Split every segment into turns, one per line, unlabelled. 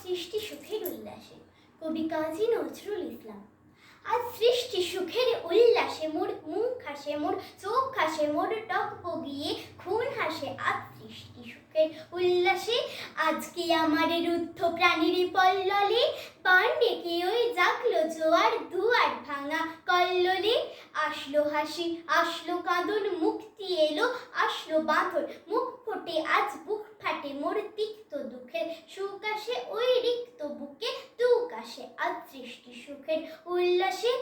সৃষ্টি সুখের উল্লাসে। কবি কাজী নজরুল ইসলাম। আজ সৃষ্টি সুখের উল্লাসে মোর মুখ হাসে, মোর চোখ হাসে, মোর টক বগিয়ে খুন হাসে। আজ সৃষ্টি সুখের উল্লাসে আজকে আমার রুদ্ধ প্রাণীর পল্ললে বান ডেকে ওই জাগলো জোয়ার দুয়ার ভাঙা কল্লোলে। আসলো হাসি, আসলো কাঁদন, মুক্তি এলো, আসলো বাঁধন, মুখ ফোটে আজ বুক ফাটে মোর তিক্ত দুঃখের সুখ আসে ওই রিক্ত বুকে দুঃখ আসে। আজ সৃষ্টি সুখের উল্লাসে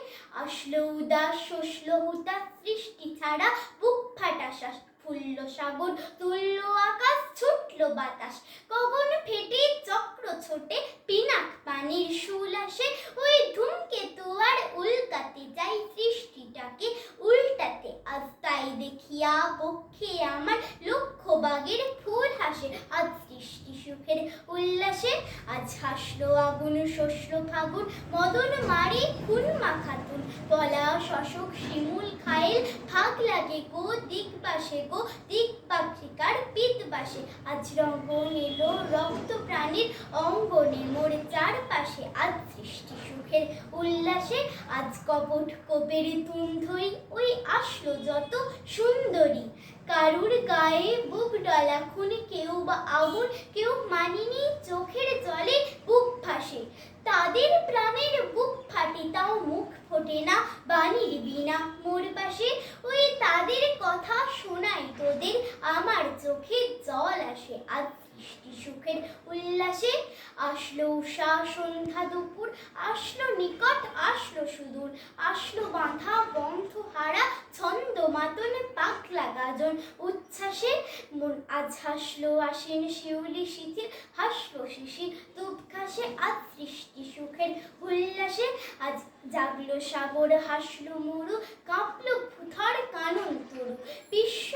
আসলো উদাস, শোষলো হুতাশ, সৃষ্টি ছাড়া বুক ফাটা শ্বাস। ফুলল সাগর, তুলল আকাশ, ছুটলো বাতাস, গগন ফেটে চক্র ছোটে, পিনাক পানির শুল আসে। ওই ধূমকেতু আর উল্কাতে চাই সৃষ্টিটাকে উল্টাতে। আজ তাই দেখিয়া বক্ষে আমার লক্ষ বাগের ফুল হাসে। আজ সৃষ্টি সুখের উল্লাসে আজ হাসলো আগুন, শস্য ফাগুন, মদন মারি খুন মাখাতুন, পলাশ অশোক শিমুল খায়েল, ভাগ লাগে গো দিক বাসে গো দিক পাখিকার পিত বাসে। আজ রঙ্গন এলো রক্ত প্রাণীর অঙ্গনে মোর চারপাশে। আজ সৃষ্টি সুখের উল্লাসে আজ কপট কোপের তুন্ধই ওই আসলো যত সুন্দরী। কারুর গায়ে বুক ডলা খুন, কেউ বা আগুন, কেউ মানিনি চোখের জলে বুক ভাসে। তাদের প্রাণের বুক ফাটে তাও মুখ ফোটে না বাণীর বিনা মোর পাশে। ওই তাদের কথা শোনাই তোদের আমার চোখে জল আসে। আজ সৃষ্টি সুখের উল্লাসে আসলো উষা সন্ধ্যা দুপুর, আসলো নিকট আসলো সুদূর, আসলো বাঁধা বন্ধ হারা ছন্দ মাতন পাখলা গাজন উচ্ছ্বাসে। আজ হাসলো আশ্বিন শিউলি শিথিল, হাসলো শিশির দুধ ঘাসে। আজ সৃষ্টি সুখের উল্লাসে আজ জাগলো সাগর, হাসলো মরু, কাঁপলো ভূধর কানন তরু। বিশ্ব